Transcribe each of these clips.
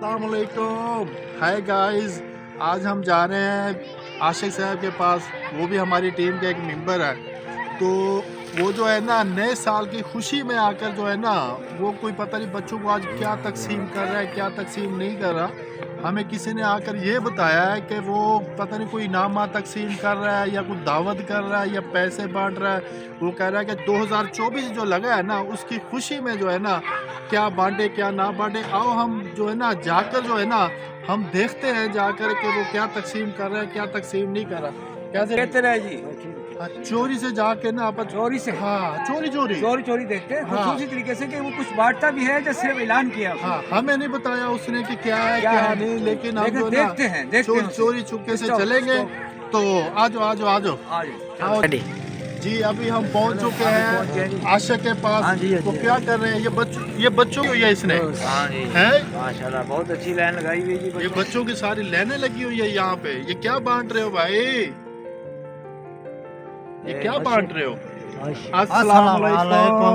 अस्सलामुअलैकुम। Hi guys, आज हम जा रहे हैं आशिक साहब के पास। वो भी हमारी टीम का एक मेंबर है। तो वो जो है ना, नए साल की खुशी में आकर जो है ना, वो कोई पता नहीं बच्चों को आज क्या तकसीम कर रहा है, क्या तकसीम नहीं कर रहा। हमें किसी ने आकर ये बताया है कि वो पता नहीं कोई इनामा तकसीम कर रहा है या कुछ दावत कर रहा है या पैसे बांट रहा है। वो कह रहा है कि 2024 जो लगा है ना, उसकी खुशी में जो है ना, क्या बांटे क्या ना बांटे। आओ हम जो है ना जाकर जो है ना, हम देखते हैं जाकर कि वो क्या तकसीम कर रहा है, क्या तकसीम नहीं कर रहा। कैसे कहते रहे जी, चोरी से जाके ना अपन चोरी से, हाँ चोरी देखते हैं हाँ। खुसूसी तरीके से कि वो कुछ बांटता भी है, जैसे ऐलान किया। हाँ, हमें नहीं बताया उसने कि क्या है क्या क्या है? नहीं, लेकिन हम जो देखते हैं चोरी चुपके से चलेंगे। तो आजो आओ जी। अभी हम पहुंच चुके हैं आशिक के पास। हाँ जी, हाँ तो जी। क्या कर रहे हैं ये बच्चों को, ये इसने हाँ जी, है माशाल्लाह बहुत अच्छी लाइन लगाई हुई है जी। ये बच्चों की सारी लाइनें लगी हुई है यहाँ पे। ये क्या बांट रहे हो भाई, ये क्या बांट रहे हो? अस्सलाम वालेकुम।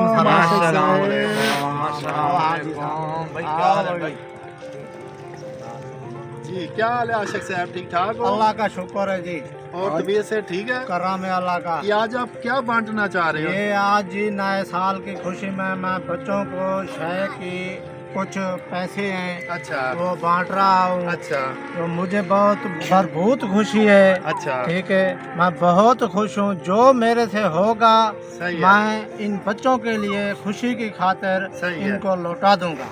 जी क्या हाल है आशिक साहब, ठीक ठाक हो? अल्लाह का शुक्र है जी। और तबीयत से ठीक है? करम है अल्लाह का। ये आज आप क्या बांटना चाह रहे हो? ये आज जी नए साल की खुशी में मैं बच्चों को शय की कुछ पैसे हैं, अच्छा वो बांट रहा हूँ। अच्छा तो मुझे बहुत भरपूर खुशी है। अच्छा, ठीक है, मैं बहुत खुश हूँ। जो मेरे से होगा सही है। मैं इन बच्चों के लिए खुशी की खातिर सही है। इनको लौटा दूंगा।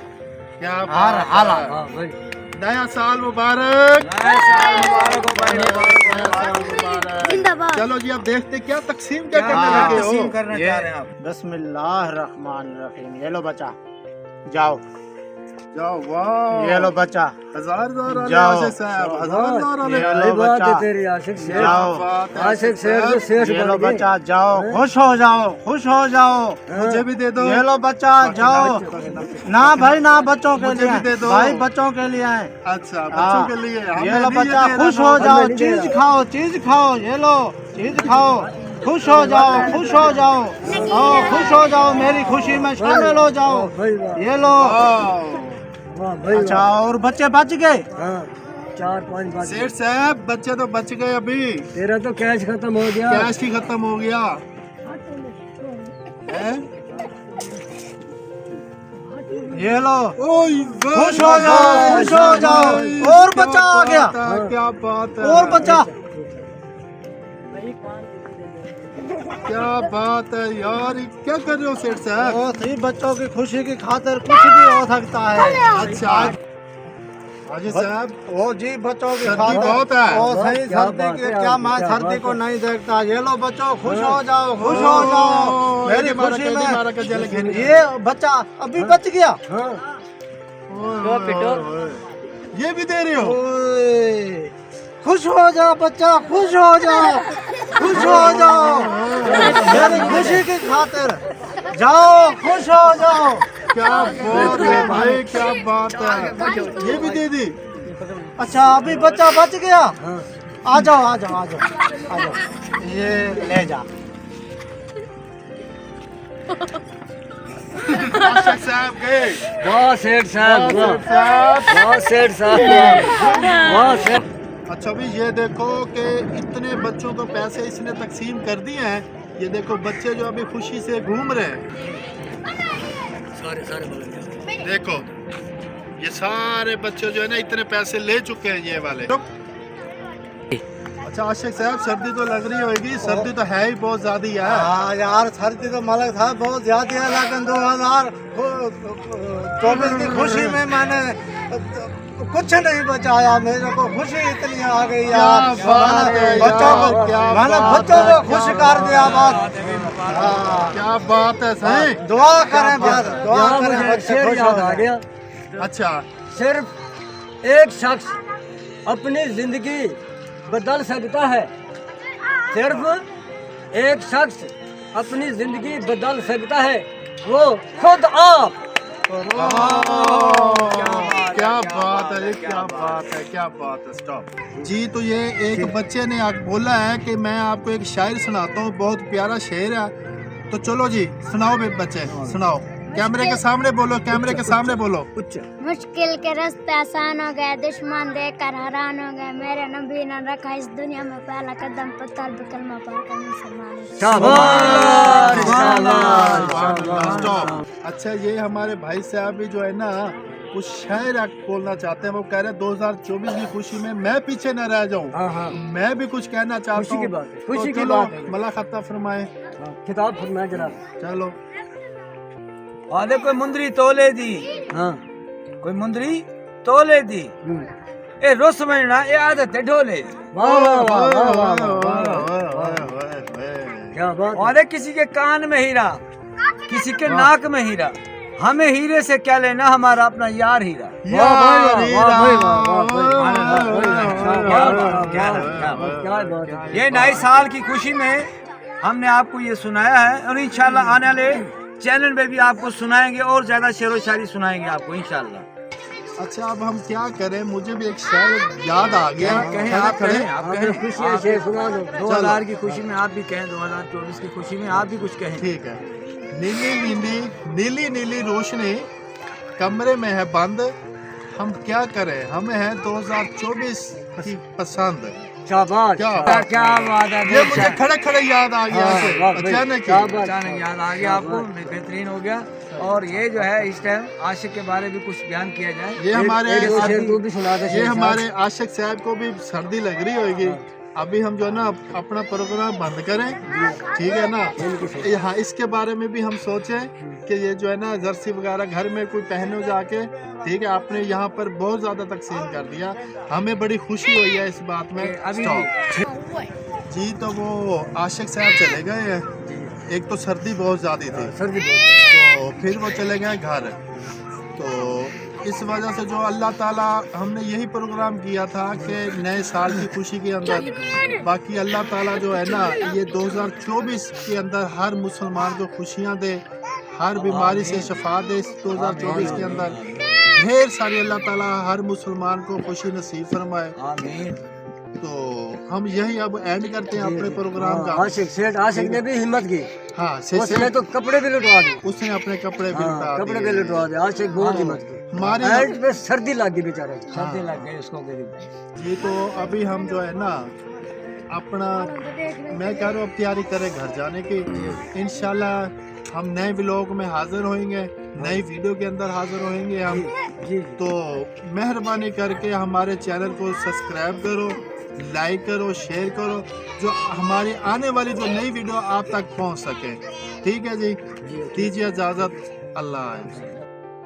क्या हर बात है। हालत। नया साल मुबारक। नया साल मुबारक हो भाई। नया साल मुबारक। चलो जी, अब देखते क्या तकसीम क्या करने क्या लगे तकसीम हो। करना चाह रहे हैं आप? बिस्मिल्लाहिर्रहमानिर्रहीम। ये लो बच्चा, जाओ। जाओ, वाह, ये लो बच्चा, हजार जाओ। आशिक साहब, हजार ये लो बच्चा, जाओ। आशिक शेर तो शेर ये लो बच्चा, जाओ। खुश हो जाओ, खुश हो जाओ। मुझे भी दे दो। ये लो बच्चा, जाओ। ना भाई ना, बच्चों के मुझे लिए भी दे दो। भाई, बच्चों के लिए है। अच्छा, बच्चों के लिए ये लो बच्चा, खुश हो जाओ। चीज खाओ, चीज खाओ। ये लो चीज खाओ, खुश हो जाओ, खुश हो जाओ। खुश हो जाओ, मेरी खुशी में शामिल हो जाओ। ये लो। अच्छा, और बच्चे बच गए? 4-5 बार। सेठ साहब, बच्चे तो बच गए। अभी तेरा तो कैश खत्म हो गया। कैश ही खत्म हो गया है? ये लो, ओए खुश हो जाओ, खुश हो जाओ। और बच्चा आ गया। क्या बात है, और बच्चा। क्या बात है यार, क्या कर रहे हो सेठ साहब? बहुत ही बच्चों की खुशी की खातिर कुछ भी हो सकता है। अच्छा हाजी साहब, वो जी बच्चों की सर्दी खातिर बहुत है। ओ सही सर्दी की, क्या मैं सर्दी को नहीं देखता। ये लो बच्चों, खुश हो जाओ, खुश हो जाओ मेरी खुशी में। ये बच्चा अभी बच गया। ये भी दे रहे हो? ओए, खुश हो जाओ बच्चा, खुश हो जाओ, खुश हो जाओ मेरी खुशी की खातिर। जाओ, खुश हो जाओ। क्या बात है भाई, क्या बात है, ये भी दे दी। अच्छा, अभी बच्चा बच गया। आ जाओ, आ जाओ, आ जाओ, आ जाओ। ये ले जा। आशिक साहब गए। वाह सेठ साहब, सेठ साहब। वाह सेठ साहब, वाह सेठ। अच्छा भी ये देखो कि इतने बच्चों को पैसे इसने तकसीम कर दिए हैं। ये देखो बच्चे जो अभी खुशी से घूम रहे हैं। देखो ये सारे बच्चे जो है ना, इतने पैसे ले चुके हैं ये वाले। अच्छा आशिक साहब, सर्दी तो लग रही होगी। सर्दी तो है ही बहुत ज्यादा है। हाँ यार, सर्दी तो मलक था बहुत ज्यादा है, लेकिन 2024 की खुशी में मैंने कुछ नहीं बचाया। मेरे को खुशी इतनी आ गई यार। बच्चों को मैंने बच्चों को खुश कर दिया। बस क्या बात है, सही। दुआ करें, बस दुआ करें, बच्चे खुश हो आ गया। अच्छा, सिर्फ एक शख्स अपनी जिंदगी बदल सकता है। सिर्फ एक शख्स अपनी जिंदगी बदल सकता है, वो खुद आप। क्या बात है, क्या बात है, क्या बात है। स्टॉप जी। तो ये एक बच्चे ने बोला है कि मैं आपको एक शायर सुनाता हूँ, बहुत प्यारा शेर है। तो चलो जी, सुनाओ बच्चे, सुनाओ। कैमरे के सामने बोलो, कैमरे के सामने बोलो। मुश्किल के रास्ते आसान हो गए, दुश्मन देखकर हैरान हो गए। मेरे नबी ने रखा इस दुनिया में पहला कदम, पत्थर पे कलमा पढ़कर मुसलमान। शाबाश, शाबाश। स्टॉप। अच्छा, ये हमारे भाई साहब भी जो है ना कुछ शायर बोलना चाहते हैं। वो कह रहे हैं 2024 की खुशी में मैं पीछे न रह जाऊं। हाँ हाँ, मैं भी कुछ कहना चाहता खुशी की हूँ। बात है, खुशी की चलो, बात है। मला खत्ता फरमाए। किताब फरमाया जनाब। चलो। आधे कोई मुंदरी तोले दी, हाँ, कोई मुंदरी तोले दी, ए रोस महीना ए आदत ढोले दी। वाह वाह वाह वाह वाह वाह, क्या बात है। और किसी के कान में हीरा, किसी के नाक में हीरा, हमें हीरे से क्या लेना, हमारा अपना यार हीरा। वाह भाई वाह, वाह भाई वाह, वाह भाई, क्या बात है। ये नए साल की खुशी में हमने आपको ये सुनाया है और इंशाल्लाह आने वाले चैनल में भी आपको सुनाएंगे और ज्यादा शेरो शायरी सुनाएंगे आपको इंशाल्लाह। अच्छा, अब हम क्या करें, मुझे भी एक शायर याद आ गया। कहें, खड़े आप खड़े। कहें, आप आपने कहें, खुशी है, शेर सुना दो। 2000 की खुशी में आप भी कहें, 2024 की खुशी में आप भी कुछ कहें। ठीक है। नीली नीली नीली नीली रोशनी कमरे में है बंद, हम क्या करें, हमें है 2024 की पसंद। शाबाश, क्या क्या बात है। ये मुझे खड़े खड़े याद आ गया हाँ, ऐसे, वाह भाई, अचानक क्या ही। बात। अचानक याद आ गया आपको, बेहतरीन हो गया। और ये जो है इस टाइम आशिक के बारे में कुछ बयान किया जाए। ये हमारे एक दो शेर तू भी सुना दे। ये शेर हमारे आशिक साहब को भी सर्दी लग रही होगी। अभी हम जो है ना अपना प्रोग्राम बंद करें, ठीक है ना। हाँ, इसके बारे में भी हम सोचें कि ये जो है ना जर्सी वगैरह घर में कोई पहनो जाके, ठीक है। आपने यहाँ पर बहुत ज़्यादा तकसीम कर दिया, हमें बड़ी खुशी हुई है इस बात में। अभी स्टॉप। जी, तो वो आशिक साहब चले गए हैं। एक तो सर्दी बहुत ज़्यादा थी, सर्दी बहुत। तो फिर वो चले गए घर। तो इस वजह से जो अल्लाह ताला, हमने यही प्रोग्राम किया था कि नए साल की खुशी के अंदर, बाकी अल्लाह ताला जो है ना ये 2024 के अंदर हर मुसलमान को खुशियाँ दे, हर बीमारी से शफा दे। इस 2024 के अंदर ढेर सारी अल्लाह ताला हर मुसलमान को खुशी नसीब फरमाए। आमीन। तो हम यही अब एंड करते हैं अपने प्रोग्राम का। आशिक सेठ आशिक ने भी हिम्मत की, हाँ, उसने तो कपड़े भी लुटवा दिए। उसने अपने कपड़े भी हाँ, उतार कपड़े दिए। भी लुटवा दिए। आशिक बहुत हिम्मत की। हमारी एंड पे सर्दी लग गई बेचारे। सर्दी लग गई उसको गरीब। ये तो अभी हम जो है ना अपना, मैं कह रहा हूँ अब तैयारी करें घर जाने की। इंशाल्लाह हम नए व्लॉग में हाजिर होंगे, नई वीडियो के अंदर हाजिर होंगे हम। जी, तो मेहरबानी करके हमारे चैनल को सब्सक्राइब करो, लाइक करो, शेयर करो, जो हमारी आने वाली जो नई वीडियो आप तक पहुंच सके। ठीक है जी, दीजिए इजाज़त। अल्लाह हाफ़िज़।